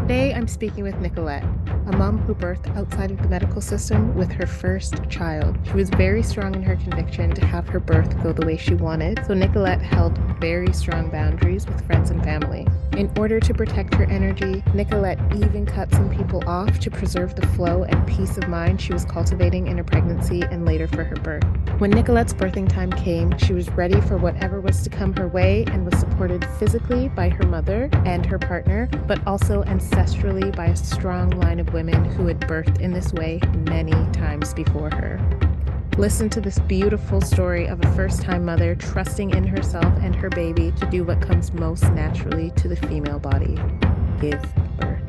Today, I'm speaking with Nicolette, a mom who birthed outside of the medical system with her first child. She was very strong in her conviction to have her birth go the way she wanted, so Nicolette held very strong boundaries with friends and family. In order to protect her energy, Nicolette even cut some people off to preserve the flow and peace of mind she was cultivating in her pregnancy and later for her birth. When Nicolette's birthing time came, she was ready for whatever was to come her way and was supported physically by her mother and her partner, but also ancestrally by a strong line of women who had birthed in this way many times before her. Listen to this beautiful story of a first-time mother trusting in herself and her baby to do what comes most naturally to the female body: give birth.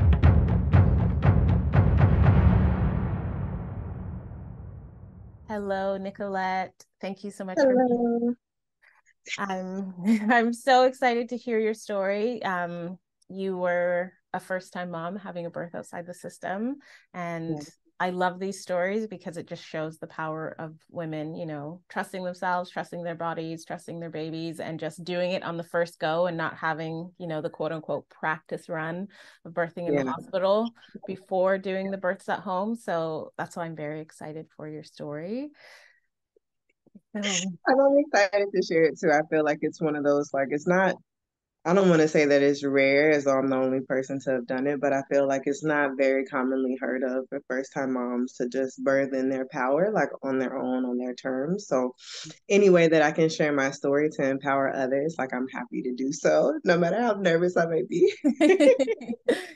Hello, Nicolette. Thank you so much for being. Hello. I'm so excited to hear your story. You were a first-time mom having a birth outside the system, and Yeah. I love these stories because it just shows the power of women, trusting themselves, trusting their bodies, trusting their babies, and just doing it on the first go and not having, the quote unquote practice run of birthing in the Yeah. hospital before doing the births at home. So that's why I'm very excited for your story. Um, I'm excited to share it too. I feel like it's one of those, like, it's not, I don't want to say that it's rare as though I'm the only person to have done it, but I feel like it's not very commonly heard of for first time moms to just birth in their power, like on their own, on their terms. So, any way that I can share my story to empower others, like, I'm happy to do so, no matter how nervous I may be.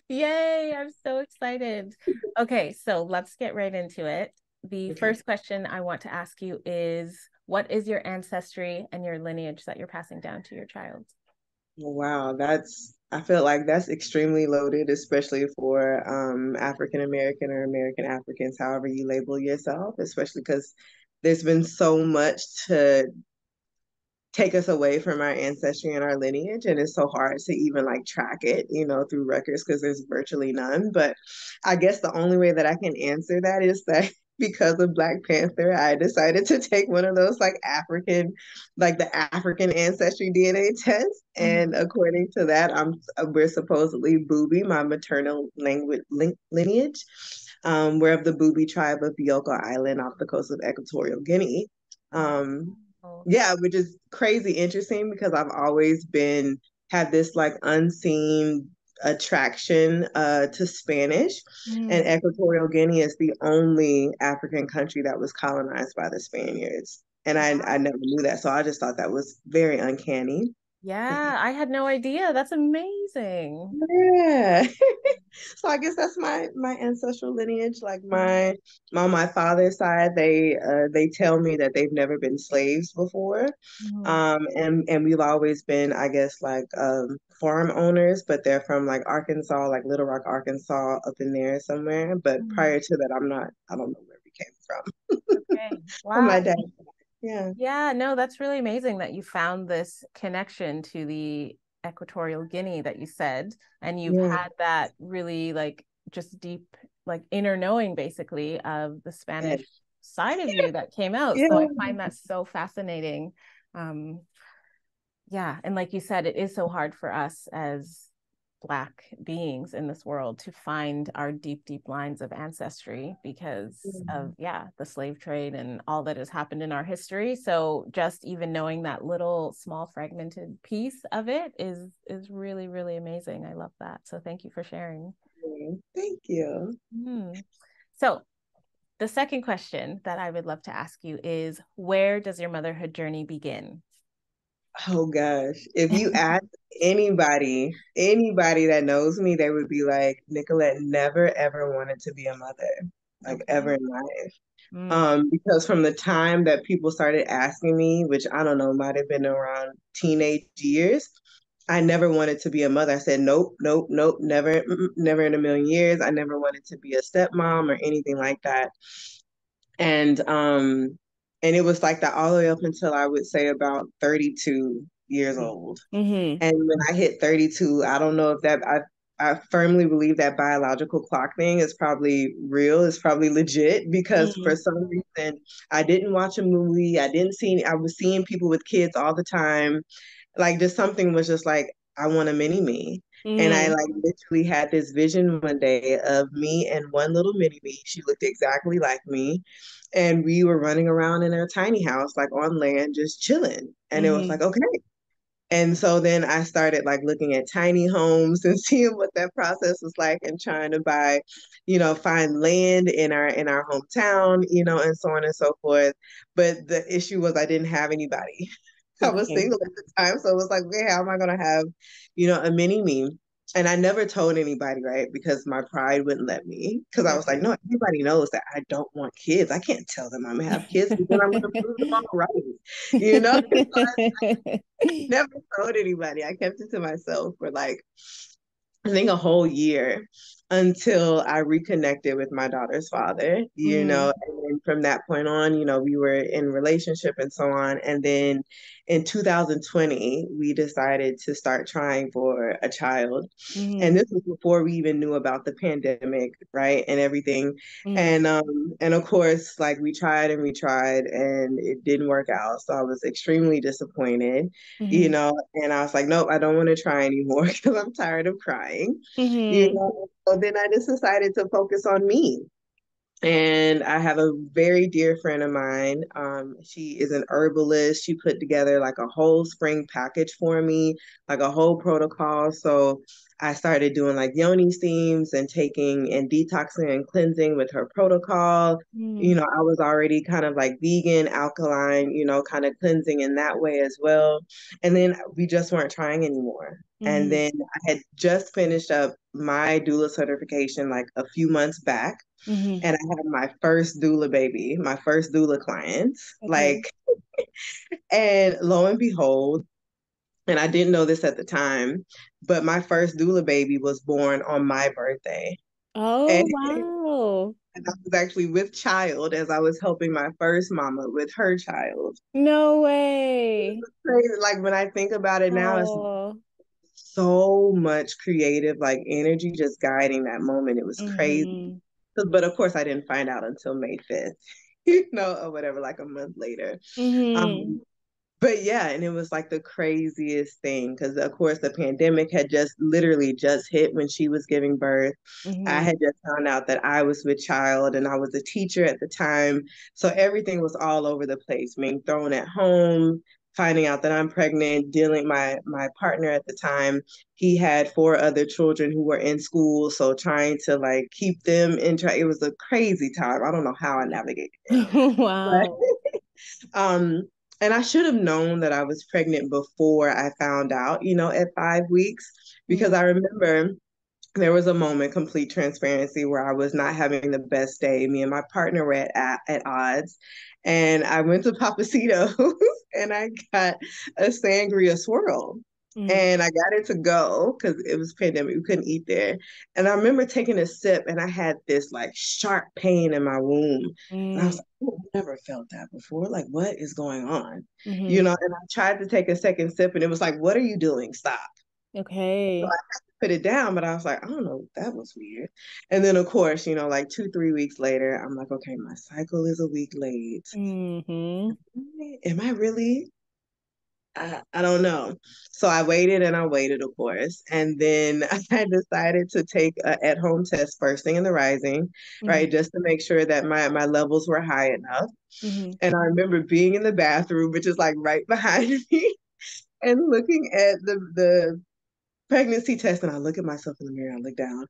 Yay, I'm so excited. Okay, so let's get right into it. The Okay. first question I want to ask you is, what is your ancestry and your lineage that you're passing down to your child? Wow, I feel like that's extremely loaded, especially for African American or American Africans, however you label yourself, especially because there's been so much to take us away from our ancestry and our lineage, and it's so hard to even like track it, through records because there's virtually none. But I guess the only way that I can answer that is that because of Black Panther, I decided to take one of those like the African ancestry DNA test. And Mhm. according to that, we're supposedly Bubi, my maternal language lineage. We're of the Bubi tribe of Bioko Island off the coast of Equatorial Guinea. Um, Wow. yeah, which is crazy interesting because I've always been had this like unseen attraction to Spanish, and Mm. Equatorial Guinea is the only African country that was colonized by the Spaniards. And I Wow. never knew that. So I just thought that was very uncanny. Yeah, I had no idea. That's amazing. Yeah. So I guess that's my ancestral lineage. Like my on my father's side, they tell me that they've never been slaves before. Mhm. And we've always been, I guess, like farm owners, but they're from like Arkansas, like Little Rock, Arkansas, up in there somewhere. But Mhm. prior to that, I don't know where we came from. Okay. From my Wow. dad. Yeah. Yeah, no, that's really amazing that you found this connection to the Equatorial Guinea that you said, and you've Yeah. had that really like just deep, like inner knowing basically of the Spanish side of you that came out. Yeah. So I find that so fascinating. Um, yeah, and like you said, it is so hard for us as Black beings in this world to find our deep, deep lines of ancestry because of, yeah, the slave trade and all that has happened in our history. So just even knowing that little small fragmented piece of it is really, really amazing. I love that. So thank you for sharing. Yeah. Thank you. Hmm. So the second question that I would love to ask you is, where does your motherhood journey begin? Oh gosh. If you ask anybody that knows me, they would be like, Nicolette never ever wanted to be a mother, like Okay. ever in life. Mm. Because from the time that people started asking me, which I don't know, might have been around teenage years, I never wanted to be a mother. I said, nope, nope, nope, never, never in a million years. I never wanted to be a stepmom or anything like that. And and it was like that all the way up until I would say about 32 years old. Mm-hmm. And when I hit 32, I don't know if I firmly believe that biological clock thing is probably real, it's probably legit because for Mm. some reason I didn't watch a movie, I was seeing people with kids all the time. Like just something was just like, I want a mini me. And I Mm-hmm. like literally had this vision one day of me and one little mini me. She looked exactly like me. And we were running around in our tiny house, like on land, just chilling. And it was Mm-hmm. like, okay. And so then I started like looking at tiny homes and seeing what that process was like and trying to buy, find land in our hometown, and so on and so forth. But the issue was I didn't have anybody. I was Okay. single at the time. So it was like, okay, how am I gonna have, a mini me? And I never told anybody, right? Because my pride wouldn't let me. Because I was like, Right. no, everybody knows that I don't want kids. I can't tell them I'm gonna have kids because then I'm gonna prove them all right. You know? Never told anybody. I kept it to myself for like I think a whole year until I reconnected with my daughter's father, Mm-hmm. and then from that point on, we were in relationship and so on. And then in 2020, we decided to start trying for a child. And Mm-hmm. this was before we even knew about the pandemic, right? And everything. And of course, like we tried and it didn't work out. So I was extremely disappointed, Mm-hmm. and I was like, nope, I don't want to try anymore because I'm tired of crying, Mm-hmm. So then I just decided to focus on me. And I have a very dear friend of mine. She is an herbalist. She put together like a whole spring package for me, like a whole protocol. So I started doing like yoni steams and taking and detoxing and cleansing with her protocol. Mm-hmm. I was already kind of like vegan, alkaline, kind of cleansing in that way as well. And then we just weren't trying anymore. And Mm-hmm. then I had just finished up my doula certification like a few months back, Mm-hmm. and I had my first doula baby, my first doula client. Okay. Like, and lo and behold, and I didn't know this at the time, but my first doula baby was born on my birthday. Oh, And, wow. and I was actually with child as I was helping my first mama with her child. No way. Crazy. Like when I think about it now, it's Oh. so much creative like energy just guiding that moment. It was crazy. Mm-hmm. But of course I didn't find out until May 5th, or whatever, like a month later. Mm-hmm. Um, but yeah, and it was like the craziest thing because, of course, the pandemic had just literally just hit when she was giving birth. I Mm-hmm. had just found out that I was with child and I was a teacher at the time. So everything was all over the place, being thrown at home, finding out that I'm pregnant, dealing my partner at the time, he had four other children who were in school. So trying to like keep them in track, it was a crazy time. I don't know how I navigated it. Wow. Um, and I should have known that I was pregnant before I found out, at 5 weeks, because I remember there was a moment, complete transparency, where I was not having the best day. Me and my partner were at odds. And I went to Papacito and I got a sangria swirl. Mm-hmm. And I got it to go because it was pandemic. We couldn't eat there. And I remember taking a sip and I had this like sharp pain in my womb. And I was like, oh, I've never felt that before. Like, what is going on? Mm-hmm. And I tried to take a second sip and it was like, what are you doing? Stop. So Okay. I had to put it down, but I was like, I don't know, that was weird. And then of course, like 2, 3 weeks later, I'm like, okay, my cycle is a week late. Mm-hmm. Am I really? I don't know. So I waited and I waited, of course. And then I decided to take a at-home test first thing in the rising, Mm-hmm. right? Just to make sure that my levels were high enough. Mm-hmm. And I remember being in the bathroom, which is like right behind me, and looking at the pregnancy test, and I look at myself in the mirror, I look down,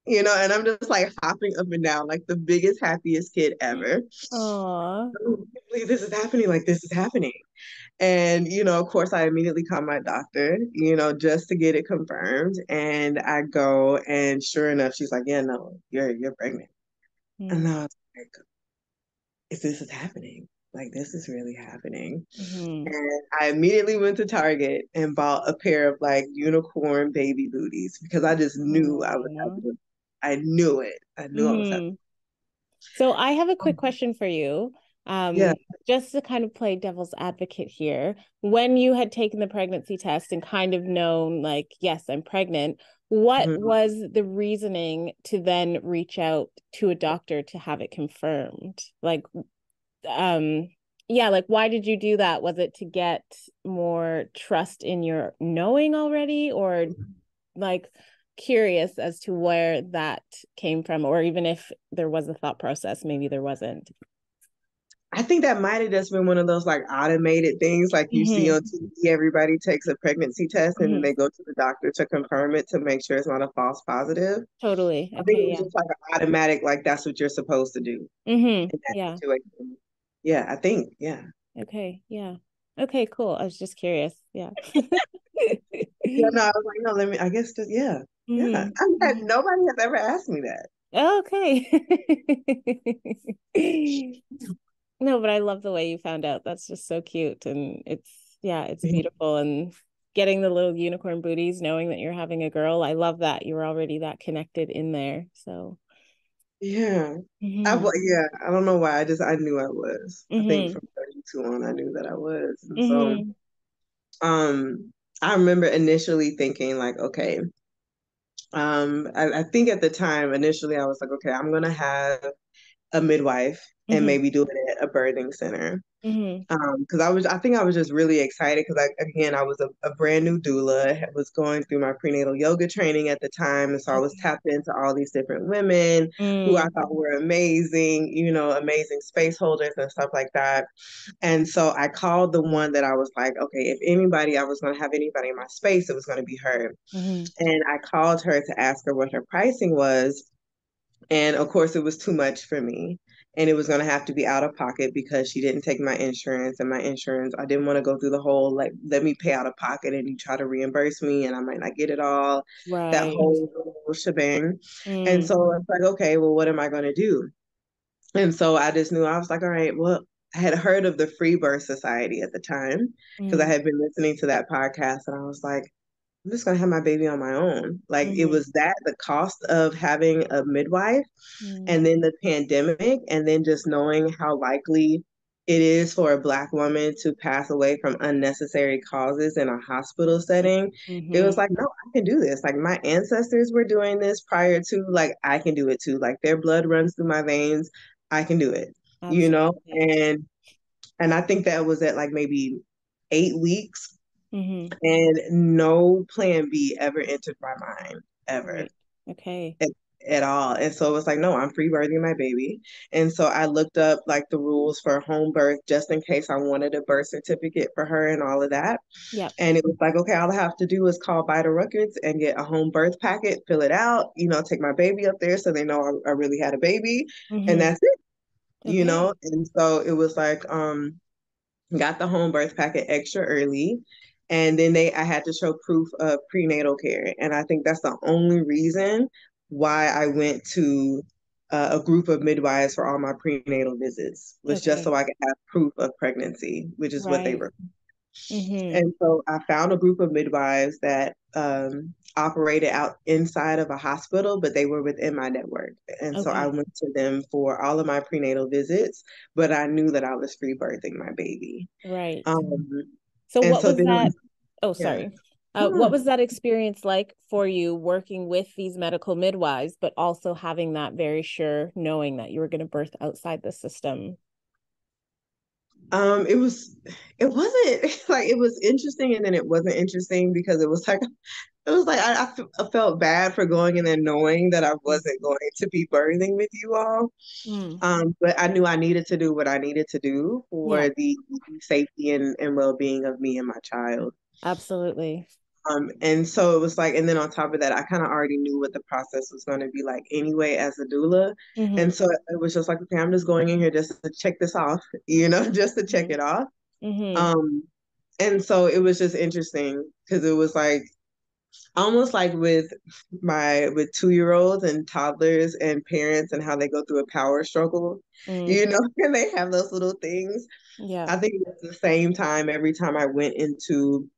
and I'm just like hopping up and down, like the biggest, happiest kid ever. Aw. Oh, I can't believe this is happening, like this is happening. And, of course, I immediately call my doctor, just to get it confirmed. And I go, and sure enough, she's like, yeah, no, you're pregnant. And I was like, is this is happening? Like, this is really happening. Mm-hmm. And I immediately went to Target and bought a pair of like unicorn baby booties because I just knew I was Aw. having I knew it. I knew I was having. Mm-hmm. So I have a quick question for you. Yeah. Um, just to kind of play devil's advocate here. When you had taken the pregnancy test and kind of known, like, yes, I'm pregnant, what Mhm. was the reasoning to then reach out to a doctor to have it confirmed? Like, um, yeah, like why did you do that? Was it to get more trust in your knowing already, or like curious as to where that came from, or even if there was a thought process, maybe there wasn't. I think that might have just been one of those like automated things like you see Mm-hmm. on TV. Everybody takes a pregnancy test and then Mm-hmm. they go to the doctor to confirm it to make sure it's not a false positive. Totally. I think it Okay. was Yeah. just like an automatic, like that's what you're supposed to do Mm-hmm. in that Yeah. situation. Yeah, I think, yeah. Okay. Yeah. Okay, cool. I was just curious. Yeah. Yeah, no, I was like, no, let me, I guess, just, yeah, yeah. Mm-hmm. I'm Mm-hmm. nobody has ever asked me that. Okay. No, but I love the way you found out. That's just so cute. And yeah, it's beautiful. And getting the little unicorn booties, knowing that you're having a girl, I love that you were already that connected in there. So, Yeah. hmm Yeah, I don't know why. I knew I was. I think hmm from 32 on, I knew that I was. And so, hmm I remember initially thinking like, okay, I think at the time, initially I was like, okay, I'm gonna have a midwife and hmm maybe do it at a birthing center. hmm Because I think I was just really excited because again, I was a brand new doula, was going through my prenatal yoga training at the time. And so I was Okay. tapped into all these different women who I Mm, thought were amazing, amazing space holders and stuff like that. And so I called the one that I was like, okay, if anybody, I was going to have anybody in my space, it was going to be her. hmm And I called her to ask her what her pricing was. And of course, it was too much for me. And it was going to have to be out of pocket because she didn't take my insurance. And my insurance, I didn't want to go through the whole, like, let me pay out of pocket and you try to reimburse me and I might not get it all, that right. whole shebang. And Mm, so it's like, okay, well, what am I going to do? And so I just knew I was like, all right, well, I had heard of the Free Birth Society at the time because I mm, had been listening to that podcast and I was like, I'm just gonna have my baby on my own. Like it mm, was that the cost of having a midwife mm, and then the pandemic and then just knowing how likely it is for a Black woman to pass away from unnecessary causes in a hospital setting. It was hmm like, no, I can do this. Like my ancestors were doing this prior to, like I can do it too. Like their blood runs through my veins. I can do it, absolutely. and I think that was at like maybe 8 weeks Hmm and no plan B ever entered my mind ever Right. Okay. at, at all. And so it was like, no, I'm free birthing my baby. And so I looked up like the rules for home birth just in case I wanted a birth certificate for her and all of that. Yep. And it was like, okay, all I have to do is call Vital Records and get a home birth packet, fill it out, take my baby up there so they know I really had a baby. And hmm that's it, Okay. And so it was like, got the home birth packet extra early. And then I had to show proof of prenatal care. And I think that's the only reason why I went to a group of midwives for all my prenatal visits was just Okay. so I could have proof of pregnancy, which is what they Right. were. hmm And so I found a group of midwives that operated out inside of a hospital, but they were within my network. And so I Okay. went to them for all of my prenatal visits, but I knew that I was free birthing my baby. Right. Um, So and what so was then, that? Oh, yeah. sorry. What No. was that experience like for you working with these medical midwives, but also having that very sure knowing that you were going to birth outside the system? It wasn't like it was interesting and then it wasn't interesting because it was like I felt bad for going in there knowing that I wasn't going to be birthing with you all. Mm. But I knew I needed to do what I needed to do Yeah, for the safety and well-being of me and my child. absolutely. And so it was like, and then on top of that, I kind of already knew what the process was going to be like anyway as a doula. hmm And so it was just like, okay, I'm just going in here just to check this off, just to check hmm it off. hmm Um, and so it was just interesting because it was like almost like with 2-year-olds and toddlers and parents and how they go through a power struggle, Mm. and they have those little things. Yeah. I think it's the same time every time I went into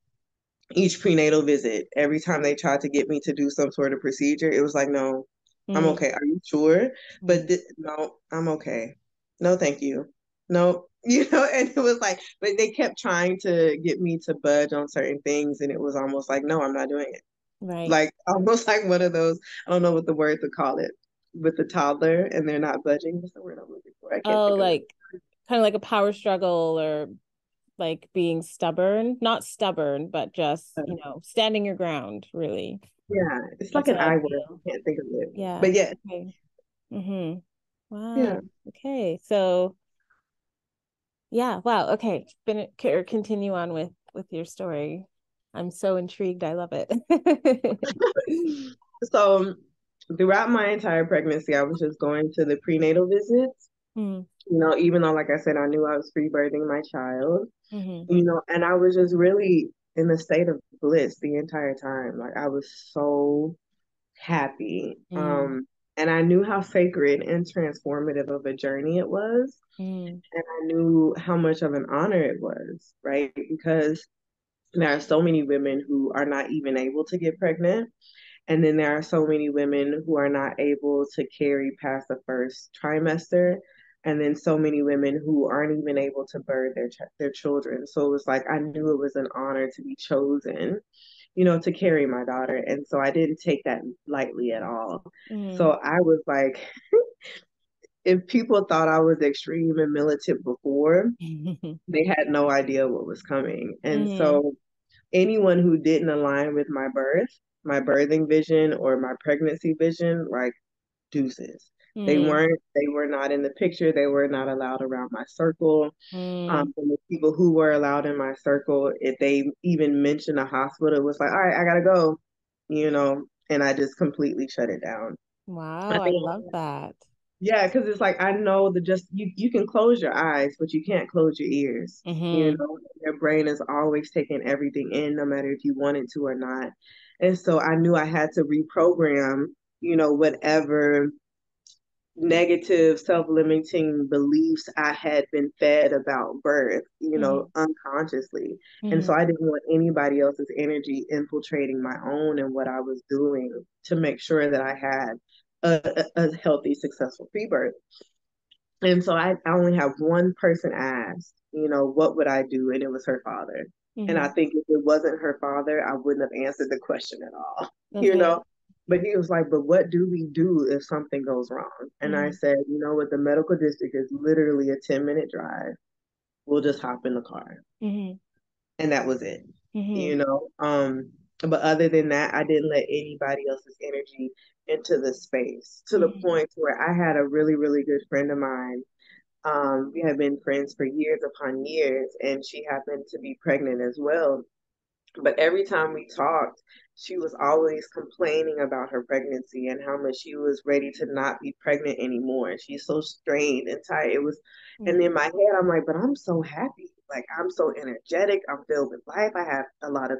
each prenatal visit, every time they tried to get me to do some sort of procedure, it was like, no, I'm Mm. okay. Are you sure? But Mm. no, I'm okay. No, thank you. No, and it was like, but they kept trying to get me to budge on certain things, and it was almost like, no, I'm not doing it. Right. Like almost like one of those, I don't know what the word to call it, with the toddler and they're not budging. What's the word I'm looking for? I can't Oh, think of it. like kind of like a power struggle or like being stubborn, not stubborn, but just, standing your ground, really. Yeah, it's like That's an what I I word. feel. I can't think of it. Yeah. But yeah, Okay. Mm-hmm. Wow. yeah. Okay. So yeah, wow. Okay. Continue on with your story. I'm so intrigued. I love it. So throughout my entire pregnancy, I was just going to the prenatal visits. Mm, Even though, like I said, I knew I was free birthing my child, mm-hmm. and I was just really in a state of bliss the entire time. Like I was so happy. Mm, And I knew how sacred and transformative of a journey it was. mm, And I knew how much of an honor it was, right? Because there are so many women who are not even able to get pregnant. And then there are so many women who are not able to carry past the first trimester. And then so many women who aren't even able to birth their children. So it was like I knew it was an honor to be chosen, to carry my daughter. And so I didn't take that lightly at all. So mm, I was like, if people thought I was extreme and militant before, they had no idea what was coming. And mm, so anyone who didn't align with my birthing vision or my pregnancy vision, like deuces. mm, They were not in the picture. They were not allowed around my circle. mm. And the people who were allowed in my circle, if they even mentioned a hospital, it was like, all right, I gotta go, and I just completely shut it down. I Wow, I think, love that. yeah, because it's like I know that just you can close your eyes, but you can't close your ears. Mm-hmm. Your brain is always taking everything in, no matter if you want it to or not. And so I knew I had to reprogram, whatever negative self-limiting beliefs I had been fed about birth, Mm-hmm. unconsciously. And Mm-hmm. so I didn't want anybody else's energy infiltrating my own and what I was doing to make sure that I had a healthy, successful pre-birth. And so I only have one person asked, what would I do? And it was her father. And I Mm-hmm. think if it wasn't her father, I wouldn't have answered the question at all, you Okay. know? But he was like, but what do we do if something goes wrong? And I Mm-hmm. said, you know what? The medical district is literally a 10-minute drive. We'll just hop in the car. Mm-hmm. And that was it, Mm-hmm. you know? But other than that, I didn't let anybody else's energy into the space to the Mm-hmm. point where I had a really, really good friend of mine. We had been friends for years upon years, and she happened to be pregnant as well. But every time we talked, she was always complaining about her pregnancy and how much she was ready to not be pregnant anymore. She's so strained and tired. It was, and in my head, I'm like, but I'm so happy. Like I'm so energetic. I'm filled with life. I have a lot of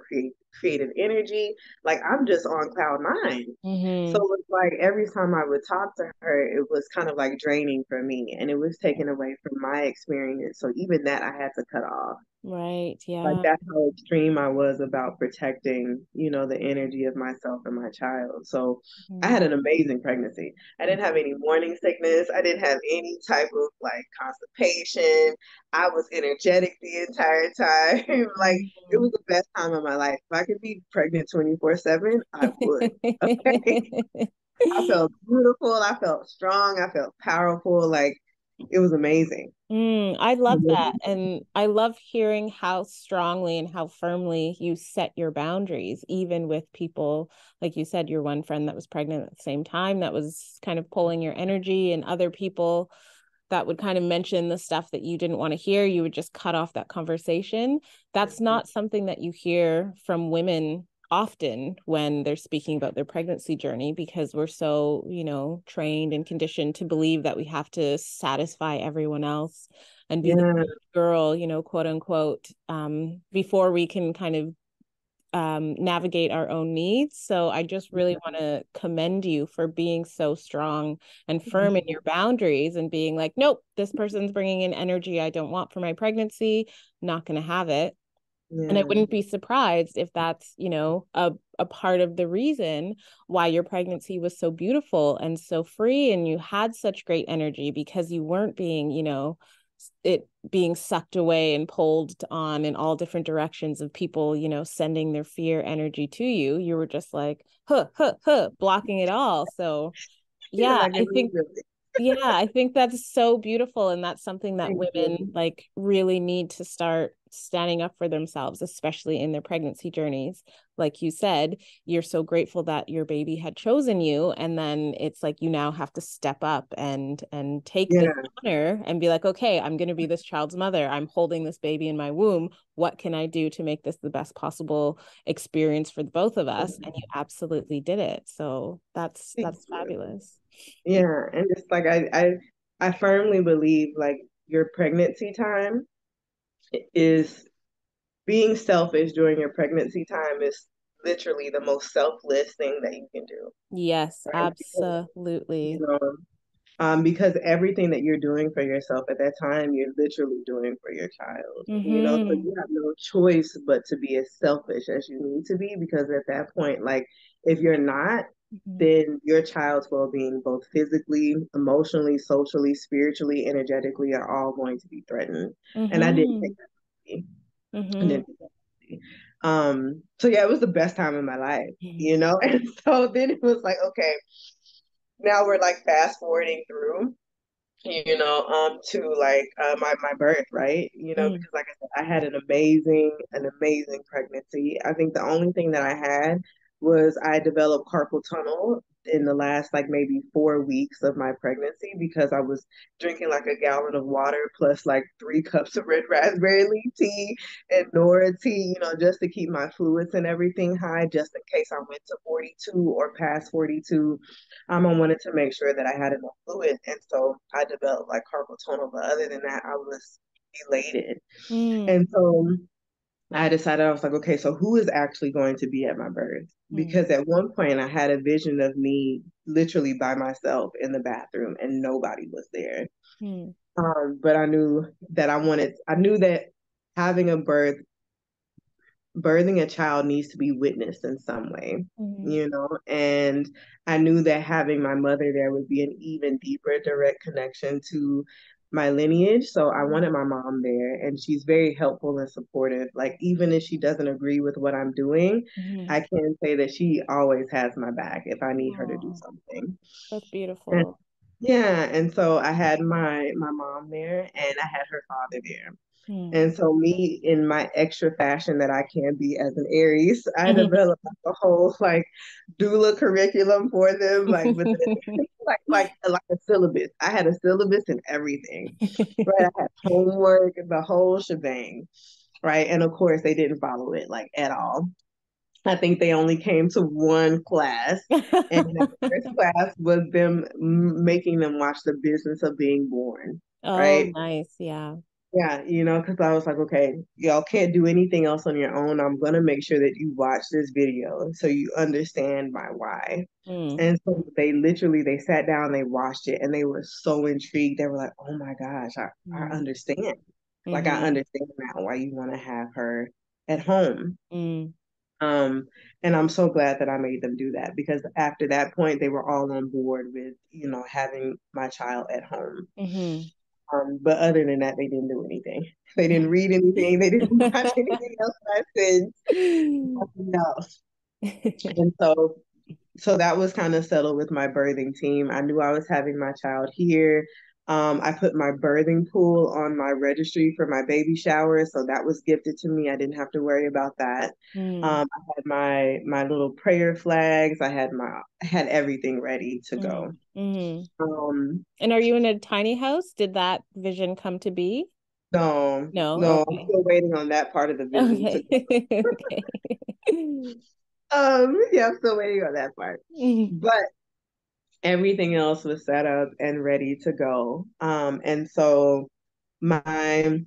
creative energy. Like I'm just on cloud nine. So Mm-hmm. it was like every time I would talk to her, it was kind of like draining for me, and it was taken away from my experience. So even that I had to cut off. Right. Like Yeah. that's how extreme I was about protecting, the energy of myself and my child. So I Mm-hmm. had an amazing pregnancy. I didn't have any morning sickness. I didn't have any type of like constipation. I was energetic the entire time. Like it was the best time of my life. If I could be pregnant 24/7, I would. Okay. I felt beautiful. I felt strong. I felt powerful. Like it was amazing. I love that. And I love hearing how strongly and how firmly you set your boundaries, even with people, like you said, your one friend that was pregnant at the same time, that was kind of pulling your energy, and other people that would kind of mention the stuff that you didn't want to hear. You would just cut off that conversation. That's not something that you hear from women often when they're speaking about their pregnancy journey, because we're so, trained and conditioned to believe that we have to satisfy everyone else and be the Yeah. girl, quote unquote, before we can kind of navigate our own needs. So I just really want to commend you for being so strong and firm in your boundaries and being like, nope, this person's bringing in energy I don't want for my pregnancy, not going to have it. And I Yeah. wouldn't be surprised if that's, a part of the reason why your pregnancy was so beautiful and so free, and you had such great energy, because you weren't being, it being sucked away and pulled on in all different directions of people, sending their fear energy to you. You were just like, blocking it all. So Yeah, yeah, like I think immediately. Yeah, I think that's so beautiful. And that's something that Thank you. women like really need to start standing up for themselves, especially in their pregnancy journeys. Like you said, you're so grateful that your baby had chosen you. And then it's like you now have to step up and take this Yeah. honor and be like, okay, I'm gonna be this child's mother. I'm holding this baby in my womb. What can I do to make this the best possible experience for the both of us? And you absolutely did it. So Thank that's you. fabulous. Yeah. And it's like I firmly believe like your pregnancy time is being selfish during your pregnancy time is literally the most selfless thing that you can do. Yes, Right? Because, you absolutely. know, because everything that you're doing for yourself at that time, you're literally doing for your child, you know, so Mm-hmm. you have no choice but to be as selfish as you need to be, because at that point, like, if you're not, Mm-hmm. then your child's well-being, both physically, emotionally, socially, spiritually, energetically, are all going to be threatened. And I didn't Mm-hmm. take that lightly. I Mm-hmm. didn't take that lightly. So yeah, it was the best time in my life, you know? And so then it was like, okay, now we're like fast forwarding through, to like my birth, right? You know, Mm-hmm. because like I said, I had an amazing pregnancy. I think the only thing that I had was I developed carpal tunnel in the last like maybe 4 weeks of my pregnancy, because I was drinking like a gallon of water plus like 3 cups of red raspberry leaf tea and Nora tea, just to keep my fluids and everything high, just in case I went to 42 or past 42. I wanted to make sure that I had enough fluid. And so I developed like carpal tunnel. But other than that, I was elated. Mm-hmm. And so I decided, I was like, okay, so who is actually going to be at my birth? Because at one point I had a vision of me literally by myself in the bathroom and nobody was there. But I knew that having a birthing a child needs to be witnessed in some way, Mm-hmm. and I knew that having my mother there would be an even deeper direct connection to my lineage. So I wanted my mom there, and she's very helpful and supportive. Like, even if she doesn't agree with what I'm doing, Mm-hmm. I can say that she always has my back if I need her to do Oh, something. that's And beautiful. yeah, and so I had my mom there, and I had her father there. Mm. And so me, in my extra fashion that I can be as an Aries, I developed like a whole like doula curriculum for them, like with like a syllabus. I had a syllabus and everything. Right. I had homework, the whole shebang. Right. And of course they didn't follow it like at all. I think they only came to one class. And the first class was them making them watch The Business of Being Born. Oh, Right. nice. Yeah. Yeah, because I was like, okay, y'all can't do anything else on your own. I'm gonna make sure that you watch this video so you understand my why. Mm. And so they sat down, they watched it, and they were so intrigued. They were like, oh my gosh, I Mm. understand. Like, I Mm-hmm. understand now why you want to have her at home. Mm. Um, and I'm so glad that I made them do that, because after that point, they were all on board with, having my child at home. Mm-hmm. But other than that, they didn't do anything. They didn't read anything. They didn't watch anything else I said, nothing else. And so that was kind of settled with my birthing team. I knew I was having my child here. I put my birthing pool on my registry for my baby shower, so that was gifted to me. I didn't have to worry about that. Mm. I had my little prayer flags. I had everything ready to go. Mm. Mm. Um, And are you in a tiny house? Did that vision come to be? no, No. no, I'm Okay. still waiting on that part of the vision to Okay. Okay. Yeah, I'm still waiting on that part. Mm. But everything else was set up and ready to go. And so my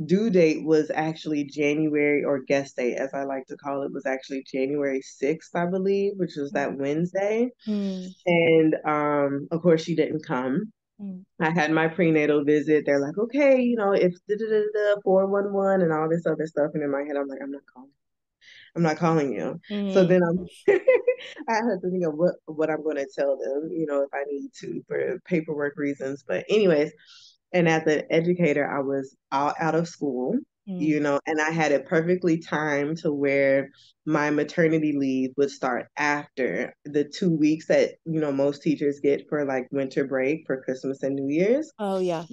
due date was actually January, or guest date, as I like to call it, was actually January 6th, I believe, which was that Wednesday. Mm. And of course, she didn't come. Mm. I had my prenatal visit. They're like, okay, if 411 and all this other stuff. And in my head, I'm like, I'm not calling you. So Mm. then I had to think of what I'm going to tell them, if I need to for paperwork reasons. But anyways, and as an educator, I was out of school. Mm. and I had it perfectly timed to where my maternity leave would start after the 2 weeks that, most teachers get for like winter break for Christmas and New Year's. Oh yeah.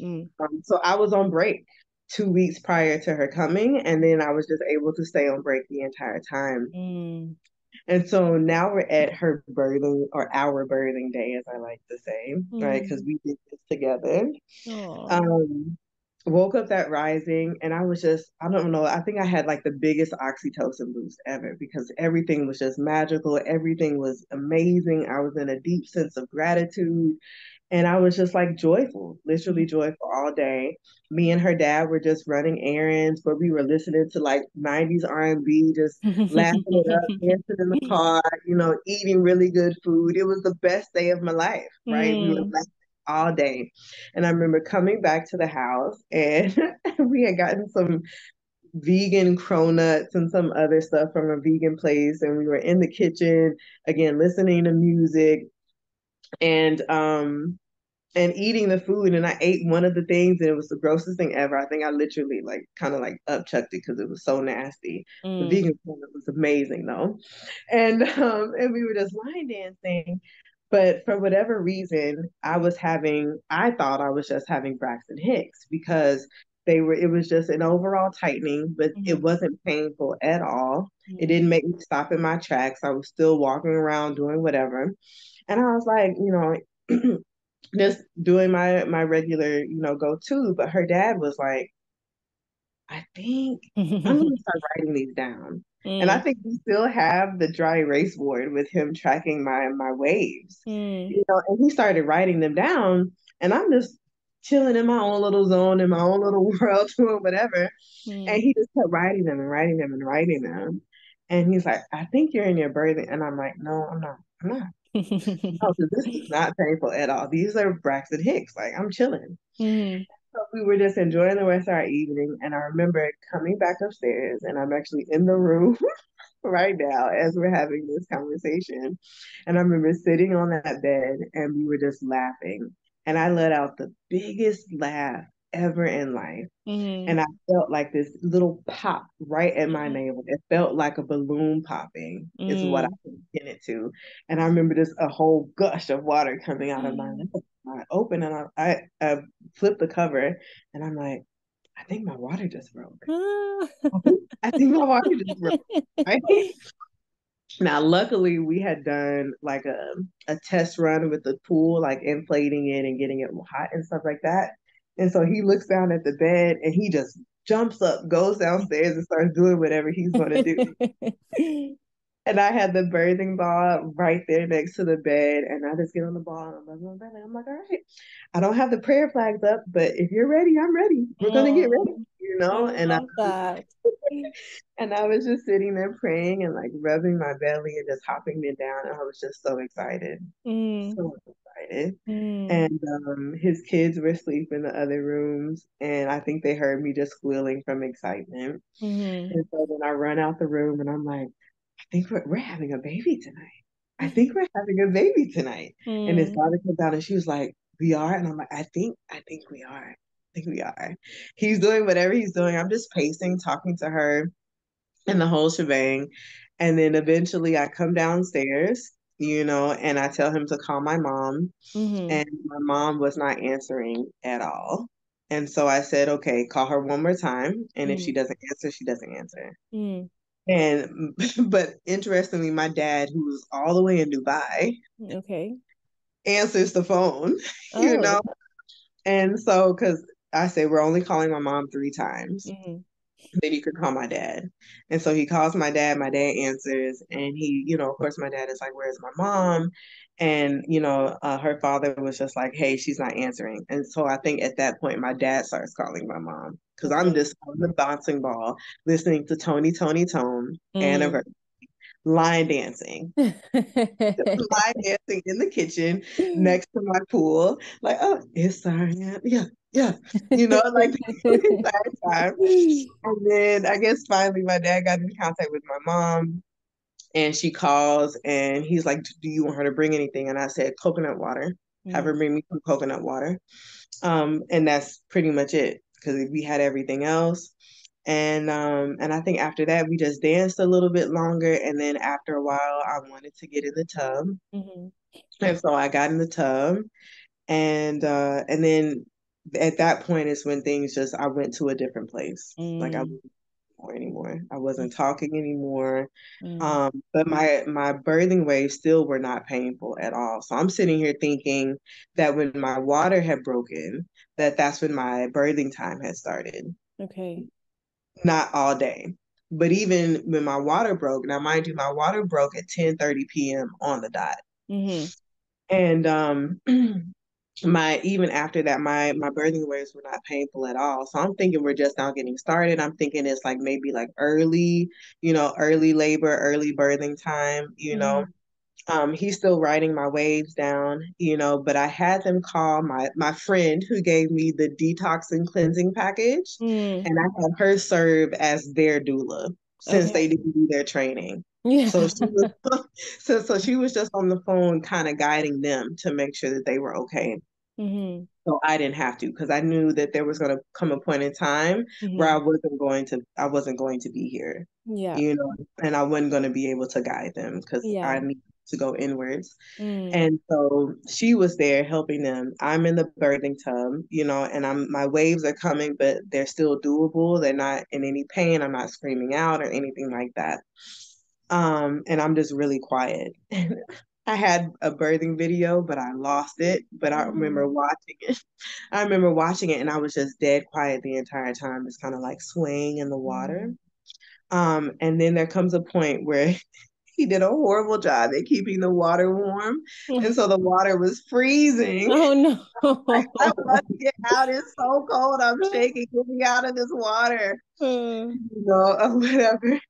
So I was on break 2 weeks prior to her coming, and then I was just able to stay on break the entire time. Mm. And so now we're at her birthing or our birthing day, as I like to say, right? Because Mm. we did this together. Oh. Um, Woke up that rising and I was just, I don't know, I think I had like the biggest oxytocin boost ever because everything was just magical. Everything was amazing. I was in a deep sense of gratitude. And I was just like joyful, literally Mm. joyful all day. Me and her dad were just running errands, but we were listening to like 90s R&B, just laughing it up, dancing in the car, eating really good food. It was the best day of my life, right? We were Mm. laughing all day. And I remember coming back to the house and we had gotten some vegan cronuts and some other stuff from a vegan place. And we were in the kitchen, again, listening to music. And eating the food, and I ate one of the things and it was the grossest thing ever. I think I literally like kind of like upchucked it because it was so nasty. The Mm. vegan food was amazing though. And we were just line dancing. But for whatever reason, I thought I was just having Braxton Hicks because it was just an overall tightening, but it Mhm. wasn't painful at all. It Mm. didn't make me stop in my tracks. I was still walking around doing whatever. And I was like, just doing my regular, go to. But her dad was like, I think I'm gonna start writing these down. And I Mm. think we still have the dry erase board with him tracking my waves, Mm. and he started writing them down, and I'm just chilling in my own little zone, in my own little world, doing whatever. And Mm. he just kept writing them and writing them and writing them. And he's like, I think you're in your birthing. And I'm like, no, I'm not. I'm not. No, 'cause this is not painful at all. These are Braxton Hicks. Like, I'm chilling. Mm. So we were just enjoying the rest of our evening. And I remember coming back upstairs, and I'm actually in the room right now as we're having this conversation. And I remember sitting on that bed and we were just laughing. And I let out the biggest laugh ever in life. Mm. And I felt like this little pop right at my Mm. navel. It felt like a balloon popping, is what I Mm. can pin it to. And I remember just a whole gush of water coming out of my Mm. mouth. I opened and I flipped the cover and I'm like, I think my water just broke. I think my water just broke. Right? Now, luckily, we had done like a test run with the pool, like inflating it and getting it hot and stuff like that. And so he looks down at the bed and he just jumps up, goes downstairs, and starts doing whatever he's going to do. And I had the birthing ball right there next to the bed, and I just get on the ball and I'm like, I'm like, all right, I don't have the prayer flags up, but if you're ready, I'm ready. We're gonna get ready, Oh, I And love that. I was just sitting there praying and like rubbing my belly and just hopping it down. And I was just so excited, Mm. so excited. Mm. And his kids were asleep in the other rooms, and I think they heard me just squealing from excitement. Mm. And so then I run out the room, and I'm like, I think we're having a baby tonight. I think we're having a baby tonight. And his Mm. daughter comes out, and she was like, we are. And I'm like, I think we are. I think we are. He's doing whatever he's doing. I'm just pacing, talking to her and the whole shebang. And then eventually I come downstairs, and I tell him to call my mom. Mm. And my mom was not answering at all. And so I said, okay, call her one more time. And if she Mm. doesn't answer, she doesn't answer. Mm. And, but interestingly, my dad, who's all the way in Dubai, Okay. answers the phone, you know? Oh. And so, because I say, we're only calling my mom 3 times. Mm. Then you could call my dad. And so he calls my dad answers, and he, of course, my dad is like, where's my mom? And, her father was just like, hey, she's not answering. And so I think at that point, my dad starts calling my mom because I'm Okay. just on the bouncing ball, listening to Tony, Tony, Tone, Mm. and line dancing. Line dancing in the kitchen next to my pool. Like, oh, it's sorry. Yeah, yeah. Like the entire time. And then I guess finally my dad got in contact with my mom and she calls and he's like, do you want her to bring anything? And I said, coconut water. Have her Mm. bring me some coconut water. And that's pretty much it because we had everything else. And I think after that we just danced a little bit longer, and then after a while I wanted to get in the tub. Mm-hmm. And so I got in the tub, and then at that point is when things just I went to a different place. Like I Mm, wasn't anymore. I wasn't talking anymore. mm, But my birthing waves still were not painful at all. So I'm sitting here thinking that when my water had broken, that's when my birthing time had started. okay. Not all day. But even when my water broke, now mind you, my water broke at 10:30 p.m. on the dot. Mm-hmm. And my even after that, my birthing waves were not painful at all. So I'm thinking we're just now getting started. I'm thinking it's like maybe like early, early labor, early birthing time. Mm-hmm. He's still writing my waves down, but I had them call my friend who gave me the detox and cleansing package, Mm, and I had her serve as their doula since they okay. didn't do their training. So Yeah. she was so she was just on the phone kind of guiding them to make sure that they were okay. Mm-hmm. So I didn't have to because I knew that there was going to come a point in time where Mm-hmm. I wasn't going to be here, Yeah. you know, and I wasn't going to be able to guide them because I Yeah. need to go inwards. Mm, And so she was there helping them. I'm in the birthing tub, and my waves are coming, but they're still doable. They're not in any pain. I'm not screaming out or anything like that. And I'm just really quiet. I had a birthing video, but I lost it. But I remember mm, watching it. I remember watching it, and I was just dead quiet the entire time. It's kind of like swaying in the water. mm. And then there comes a point where he did a horrible job at keeping the water warm. And so the water was freezing. Oh Like, I no. want to get out. It's so cold. I'm shaking. Get me out of this water, Uh, or whatever.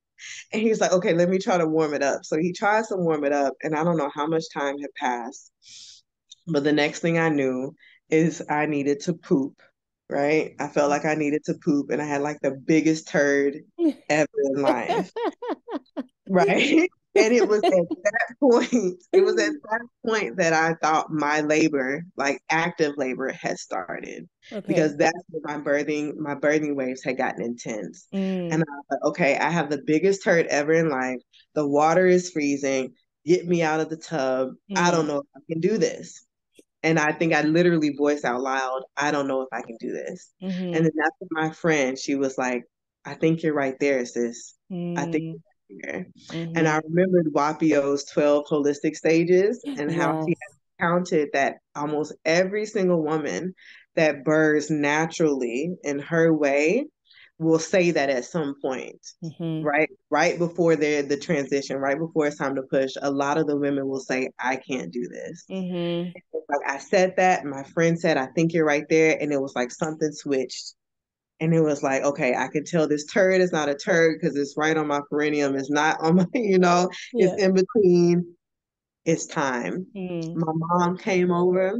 And he's like, okay, let me try to warm it up. So he tries to warm it up. And I don't know how much time had passed. But the next thing I knew is I needed to poop, right? I felt like I needed to poop. And I had like the biggest turd ever in life. Right. And it was at that that I thought my labor, like active labor, had started Okay. because that's when my birthing waves had gotten intense. And Mm, I was like, okay, I have the biggest hurt ever in life. The water is freezing. Get me out of the tub. I don't mm, know if I can do this. And I think I literally voiced out loud, I don't know if I can do this. And mm-hmm. then that's when my friend, she was like, I think you're right there, sis. I think Mm, you're right there. And I mm-hmm. remembered Wapio's 12 holistic stages and how Yes. he had counted that almost every single woman that births naturally in her way will say that at some point. Mm-hmm. Right before the transition, right before it's time to push, a lot of the women will say, I can't do this. Mm-hmm. Like I said that, my friend said, I think you're right there. And it was like something switched. And it was like, okay, I can tell this turd is not a turd because it's right on my perineum. It's not on my, it's Yeah. in between. It's time. Mm, My mom came over.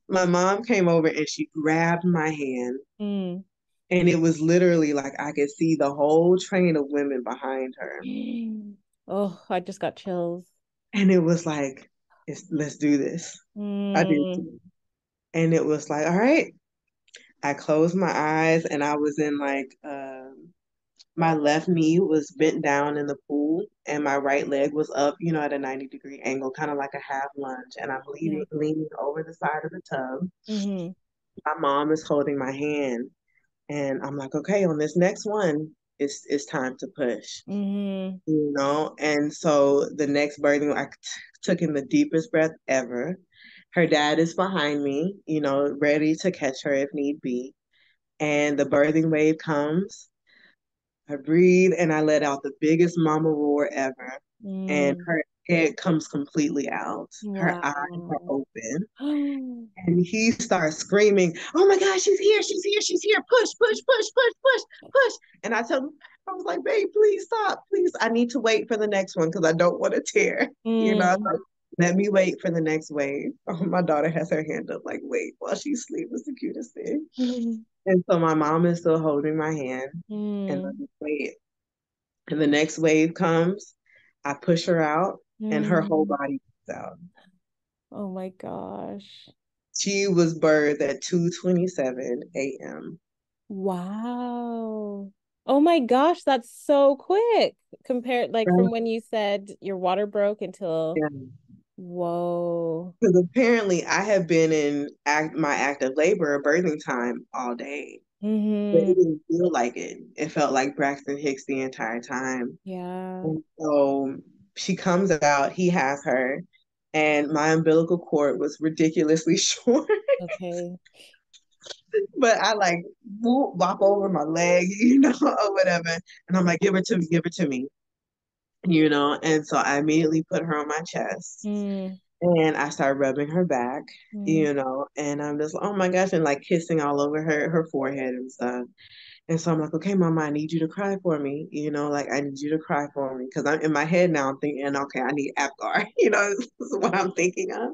My mom came over and she grabbed my hand. mm. And it was literally like I could see the whole train of women behind her. Oh, I just got chills. And it was like, let's do this. I did Mm, too. And it was like, all right, I closed my eyes and I was in like my left knee was bent down in the pool and my right leg was up, at a 90-degree angle, kind of like a half lunge. And I'm yeah. leaning over the side of the tub. Mm-hmm. My mom is holding my hand and I'm like, okay, on this next one, it's time to push. Mm-hmm. And so the next birthing, took in the deepest breath ever. Her dad is behind me, ready to catch her if need be. And the birthing wave comes. I breathe and I let out the biggest mama roar ever. And Mm. her head comes completely out. Her eyes are Wow. open. And he starts screaming, oh my God, she's here, she's here, she's here. Push, push, push, push, push, push. And I told him, I was like, babe, please stop. Please. I need to wait for the next one because I don't want to tear. Mm. Like, let me wait for the next wave. Oh, my daughter has her hand up, like, wait while she sleeps. It's the cutest thing. Mm. And so my mom is still holding my hand and I Mm. just wait. And the next wave comes. I push her out and her whole Mm. body comes out. Oh my gosh. She was birthed at 2:27 a.m. Wow. Oh my gosh, that's so quick compared like from Right. when you said your water broke until Yeah. whoa. Because apparently I have been in my active labor or birthing time all day, but Mm-hmm. it didn't feel like it. It felt like Braxton Hicks the entire time. Yeah. And so she comes out, he has her, and my umbilical cord was ridiculously short. Okay. But I like walk over my leg, or whatever. And I'm like, give it to me, And so I immediately put her on my chest Mm, and I started rubbing her back, mm, and I'm just, oh my gosh, and like kissing all over her forehead and stuff. And so I'm like, okay, mama, I need you to cry for me, like I need you to cry for me. Cause I'm in my head now, I'm thinking, okay, I need Apgar, this is what I'm thinking of.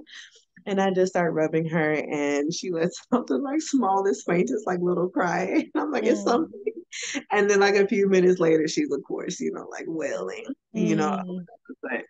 And I just start rubbing her, and she let something like smallest, faintest, like little cry. And I'm like, it's mm, something. And then like a few minutes later, she's of course, like wailing, mm. but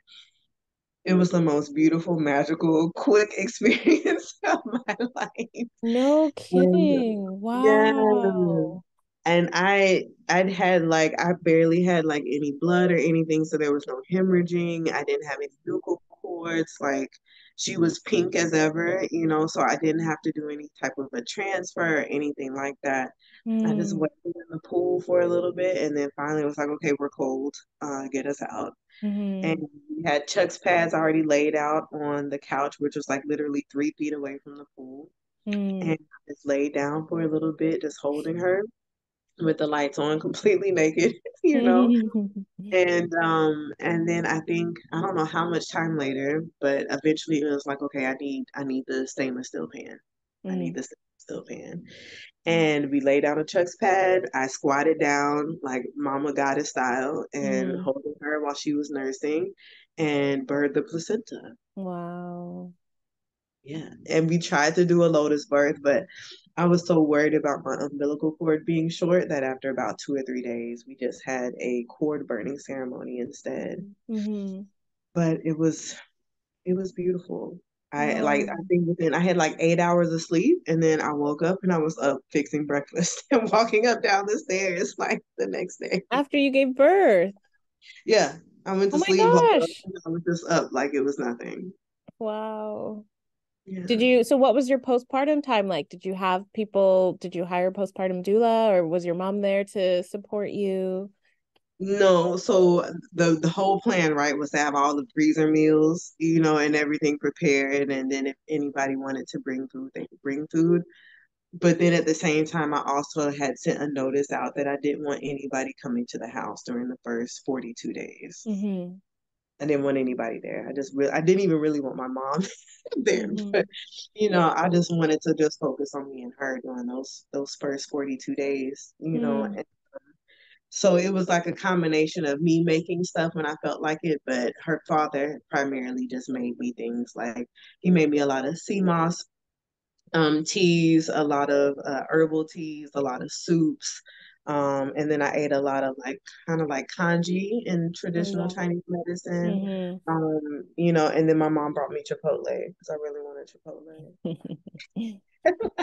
it was the most beautiful, magical, quick experience of my life. No And kidding. yeah. Wow. And I'd had like I barely had like any blood or anything, so there was no hemorrhaging. I didn't have any vocal cords. Like she was pink as ever, so I didn't have to do any type of a transfer or anything like that. I just Mm, waited in the pool for a little bit and then finally was like, okay, we're cold. Get us out. And mm, we had Chuck's pads already laid out on the couch, which was like literally 3 feet away from the pool. And mm. I just laid down for a little bit, just holding her with the lights on, completely naked, you know. And then I think I don't know how much time later, but eventually it was like, okay, I need the stainless steel pan. I need Mm, the stainless steel pan. And we laid down a Chuck's pad. I squatted down like Mama Goddess style and mm. holding her while she was nursing and birthed the placenta. Wow. Yeah. And we tried to do a lotus birth, but I was so worried about my umbilical cord being short that after about 2 or 3 days, we just had a cord burning ceremony instead. Mm-hmm. But it was beautiful. I Wow. think within I had like 8 hours of sleep and then I woke up and I was up fixing breakfast and walking up down the stairs like the next day. After you gave birth. Yeah. I went Oh to my sleep, woke up, gosh. and I was just up like it was nothing. Wow. Yeah. So what was your postpartum time like? Did you hire postpartum doula or was your mom there to support you? No, so the whole plan, right, was to have all the freezer meals, and everything prepared, and then if anybody wanted to bring food, they could bring food. But then at the same time, I also had sent a notice out that I didn't want anybody coming to the house during the first 42 days. Mm-hmm. I didn't want anybody there. I didn't even really want my mom there, Mm-hmm. but I just wanted to just focus on me and her during those first 42 days, Mm, and so it was like a combination of me making stuff when I felt like it, but her father primarily just made me things like he made me a lot of sea moss teas, a lot of herbal teas, a lot of soups. And then I ate a lot of like kind of like kanji in traditional yeah. Chinese medicine. Mm-hmm. And then my mom brought me Chipotle because I really wanted Chipotle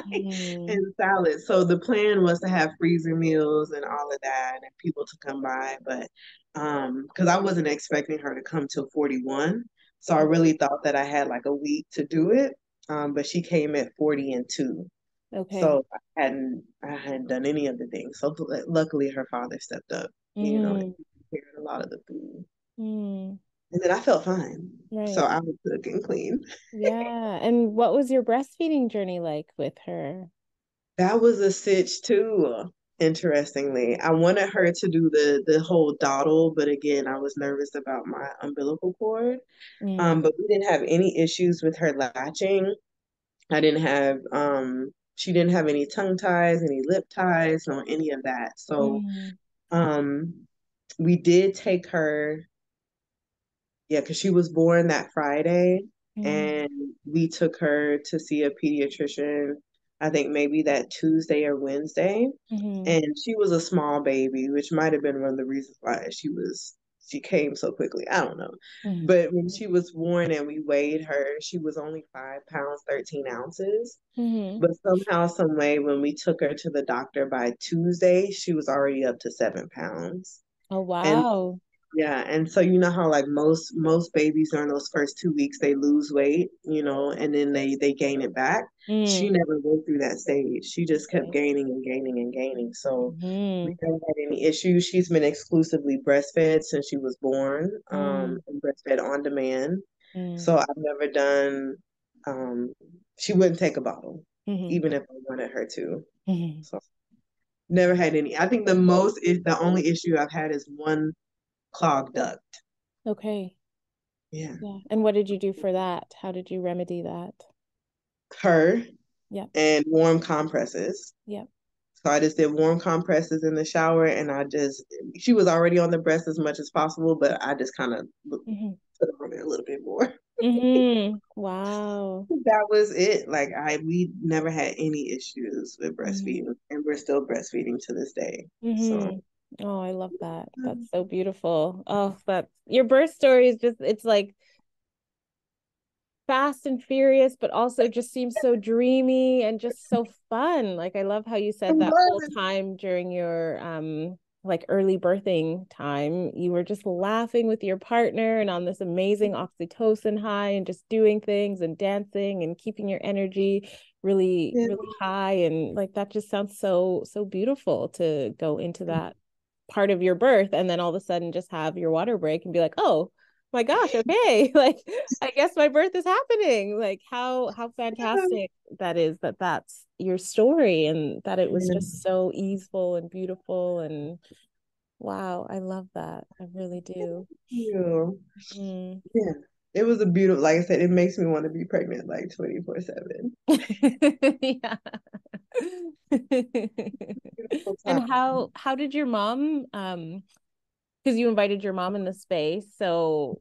Mm, and salad. So the plan was to have freezer meals and all of that and people to come by, but because I wasn't expecting her to come till 41. So I really thought that I had like a week to do it. But she came at 40 and 2. okay. So I hadn't done any of the things. So luckily her father stepped up, and Mm-hmm. prepared a lot of the food. Mm, And then I felt fine. So right. I was cook and clean. Yeah. And what was your breastfeeding journey like with her? That was a sitch too, interestingly. I wanted her to do the whole dawdle, but again, I was nervous about my umbilical cord. Mm, But we didn't have any issues with her latching. I didn't have she didn't have any tongue ties, any lip ties, no any of that. So mm, um we did take her, yeah, because she was born that Friday, mm, and we took her to see a pediatrician, I think maybe that Tuesday or Wednesday. mm, And she was a small baby, which might have been one of the reasons why she was she came so quickly. I don't know. Mm-hmm. But when she was born and we weighed her, she was only 5 pounds, 13 ounces. Mm-hmm. But somehow, some way, when we took her to the doctor by Tuesday, she was already up to 7 pounds. Oh, And wow. yeah, and so you know how like most babies during those first 2 weeks they lose weight, and then they gain it back. She Mm. never went through that stage. She just kept Okay. gaining and gaining and gaining. So we Mm-hmm. never had any issues. She's been exclusively breastfed since she was born, Mm. and breastfed on demand. Mm. So I've never done. Um, she wouldn't take a bottle, Mm-hmm. even if I wanted her to. Mm-hmm. So never had any. I think the only issue I've had is one clogged duct. Okay. Yeah. Yeah. And what did you do for that? How did you remedy that? Her Yep. and warm compresses. Yep. So I just did warm compresses in the shower and she was already on the breast as much as possible, but I just kind of Mm-hmm. put on it a little bit more. Mm-hmm. Wow. That was it. Like we never had any issues with Mm-hmm. breastfeeding and we're still breastfeeding to this day. So Mm-hmm. Oh, I love that. That's so beautiful. Oh, that your birth story is just, it's like fast and furious, but also just seems so dreamy and just so fun. Like I love how you it said that whole was. time during your like early birthing time, you were just laughing with your partner and on this amazing oxytocin high and just doing things and dancing and keeping your energy really, Yeah. really high. And like that just sounds so, so beautiful to go into that part of your birth and then all of a sudden just have your water break and be like, oh my gosh, okay. Like I guess my birth is happening. Like how fantastic that is that that's your story and that it was Yeah. just so easeful and beautiful and wow, I love that. I really do. You. Mm. Yeah. It was a beautiful, like I said, it makes me want to be pregnant like 24/7. Yeah. Beautiful And time. how did your mom because you invited your mom in the space, so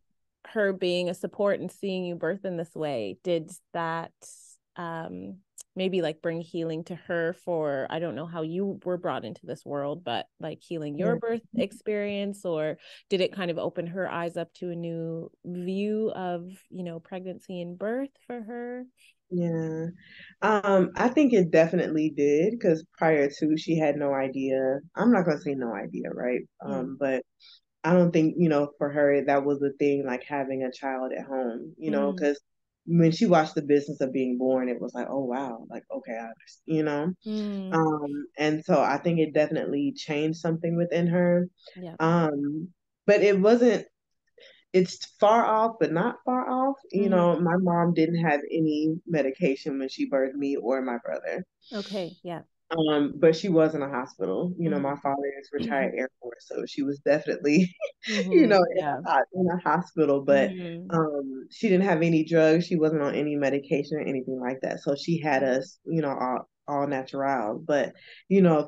her being a support and seeing you birth in this way, did that um maybe like bring healing to her for, I don't know how you were brought into this world, but like healing your Yeah. birth experience, or did it kind of open her eyes up to a new view of, pregnancy and birth for her? Yeah. I think it definitely did because prior to she had no idea. I'm not gonna say no idea, right? Mm, But I don't think, for her that was the thing, like having a child at home, mm, because when she watched The Business of Being Born, it was like, oh wow, like okay, I understand. mm, And so I think it definitely changed something within her. yeah. But it's far off, but not far off. Mm, My mom didn't have any medication when she birthed me or my brother. okay, yeah. But she was in a hospital. My Mm. father is retired Air Force, so she was definitely, Mm-hmm, yeah. in a hospital. But Mm, she didn't have any drugs. She wasn't on any medication or anything like that. So she had us, all natural. But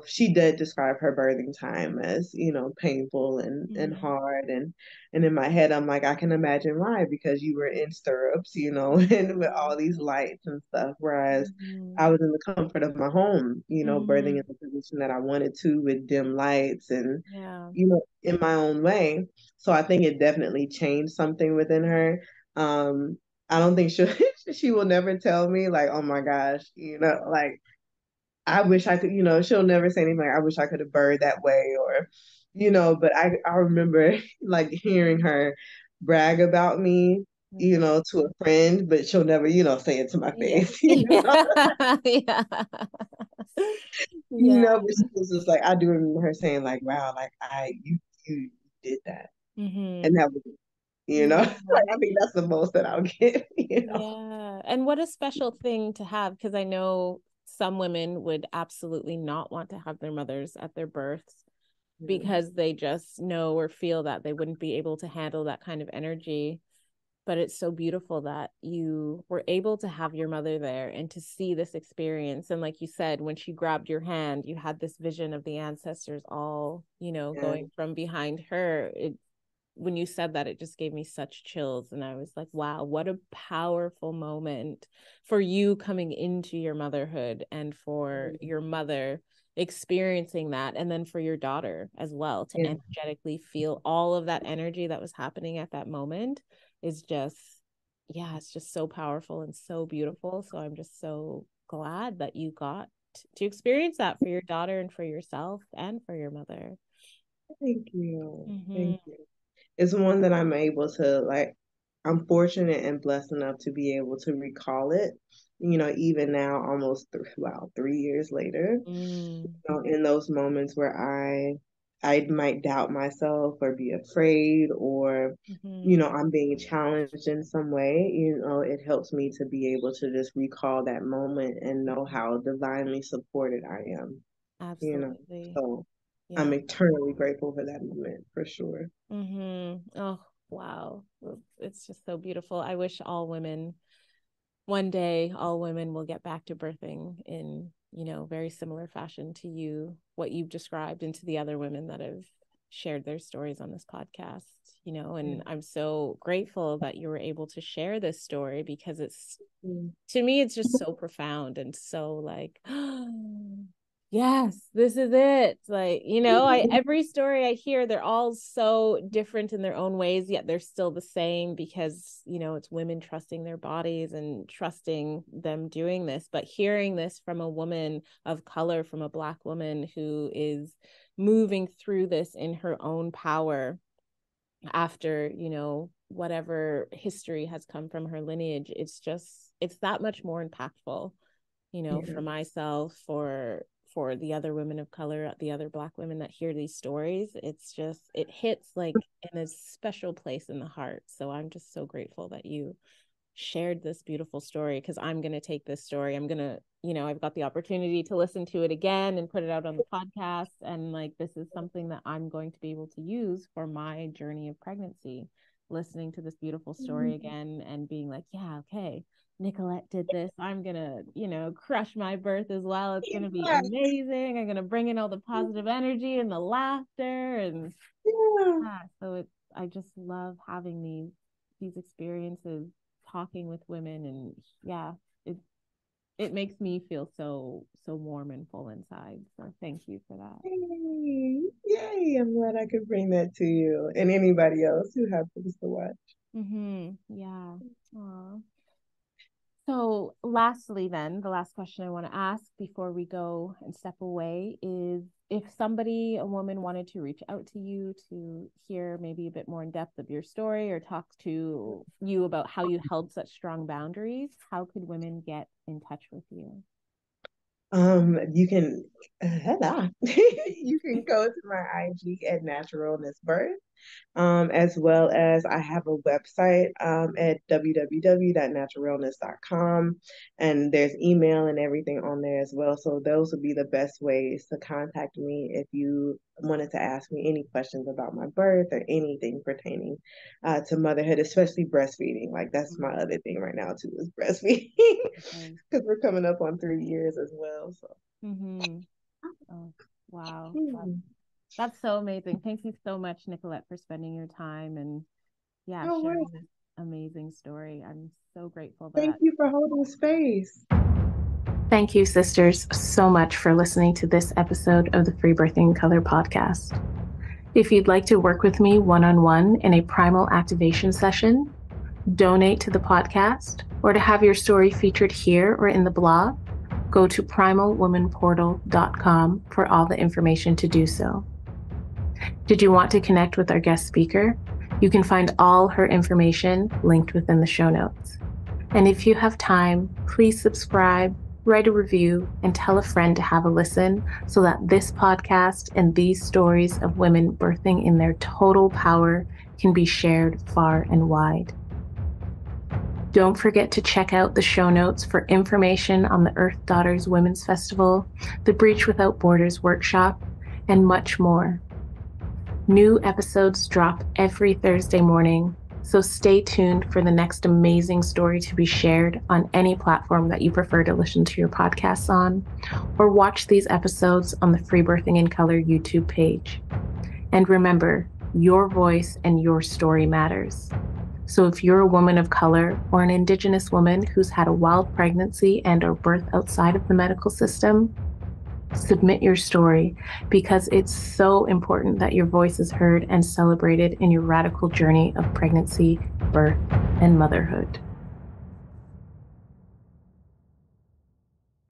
she did describe her birthing time as, painful and mm, hard. And in my head, I'm like, I can imagine why, because you were in stirrups, and with all these lights and stuff. Whereas mm, I was in the comfort of my home, birthing mm, in the position that I wanted to with dim lights and, yeah. in my own way. So I think it definitely changed something within her. Um, I don't think she will never tell me like, oh my gosh, like I wish I could, she'll never say anything like, I wish I could have birthed that way or, but I remember like hearing her brag about me, Mm. to a friend, but she'll never, say it to my Yeah. face, Yeah. Yeah. Yeah. but she was just like, I do remember her saying like, wow, like you did that. Hmm. And that was, Yeah. like, I think that's the most that I'll get. Yeah. And what a special thing to have, because I know some women would absolutely not want to have their mothers at their births Yeah. because they just know or feel that they wouldn't be able to handle that kind of energy. But it's so beautiful that you were able to have your mother there and to see this experience. And like you said, when she grabbed your hand, you had this vision of the ancestors all, Yeah. going from behind her. When you said that, it just gave me such chills. And I was like, wow, what a powerful moment for you coming into your motherhood and for your mother experiencing that, and then for your daughter as well to Yeah. energetically feel all of that energy that was happening at that moment is just, yeah, it's just so powerful and so beautiful. So I'm just so glad that you got to experience that for your daughter and for yourself and for your mother. Thank you. Mm-hmm. Thank you. It's one that I'm able to like, I'm fortunate and blessed enough to be able to recall it, even now, almost 3 years later, Mm. in those moments where I might doubt myself or be afraid or, Mm-hmm. I'm being challenged in some way, it helps me to be able to just recall that moment and know how divinely supported I am, Absolutely. so I'm Yeah. eternally grateful for that moment for sure. Mm-hmm. Oh, wow. It's just so beautiful. I wish one day, all women will get back to birthing in, very similar fashion to you, what you've described, and to the other women that have shared their stories on this podcast, and I'm so grateful that you were able to share this story because to me, it's just so profound and so like, yes, this is it. Like, every story I hear, they're all so different in their own ways, yet they're still the same because, it's women trusting their bodies and trusting them doing this. But hearing this from a woman of color, from a Black woman who is moving through this in her own power after, whatever history has come from her lineage, it's that much more impactful, Yeah. for myself, for the other women of color, the other Black women that hear these stories. It hits like in a special place in the heart. So I'm just so grateful that you shared this beautiful story, because I'm going to take this story. I'm going to, I've got the opportunity to listen to it again and put it out on the podcast. And like, this is something that I'm going to be able to use for my journey of pregnancy, listening to this beautiful story again and being like, yeah, okay, Nicolette did this. I'm going to, crush my birth as well. It's going to be Yeah. amazing. I'm going to bring in all the positive energy and the laughter. And Yeah. I just love having these experiences, talking with women, and yeah, it makes me feel so warm and full inside. So thank you for that. Yay. Yay. I'm glad I could bring that to you and anybody else who happens to watch. Mm-hmm. Yeah. Aww. So lastly, then, the last question I want to ask before we go and step away is, if a woman wanted to reach out to you to hear maybe a bit more in depth of your story or talk to you about how you held such strong boundaries, how could women get in touch with you? You can you can go to my IG at Naturalness Birth. As well as I have a website at www.naturalness.com, and there's email and everything on there as well. So those would be the best ways to contact me if you wanted to ask me any questions about my birth or anything pertaining to motherhood, especially breastfeeding. Like that's my other thing right now too, is breastfeeding because we're coming up on 3 years as well. So. Mm-hmm. Oh, wow. Hmm. That's so amazing. Thank you so much, Nicolette, for spending your time and, yeah, No sharing worries. this amazing story. I'm so grateful Thank that. you for holding space. Thank you, sisters, so much for listening to this episode of the Free Birthing Color podcast. If you'd like to work with me one-on-one in a primal activation session, donate to the podcast, or to have your story featured here or in the blog, go to primalwomanportal.com for all the information to do so. Did you want to connect with our guest speaker? You can find all her information linked within the show notes. And if you have time, please subscribe, write a review, and tell a friend to have a listen so that this podcast and these stories of women birthing in their total power can be shared far and wide. Don't forget to check out the show notes for information on the Earth Daughters Women's Festival, the Breach Without Borders workshop, and much more. New episodes drop every Thursday morning, so stay tuned for the next amazing story to be shared on any platform that you prefer to listen to your podcasts on, or watch these episodes on the Free Birthing in Color YouTube page. And remember, your voice and your story matters. So if you're a woman of color or an Indigenous woman who's had a wild pregnancy and or birth outside of the medical system, Submit your story because it's so important that your voice is heard and celebrated in your radical journey of pregnancy, birth, and motherhood.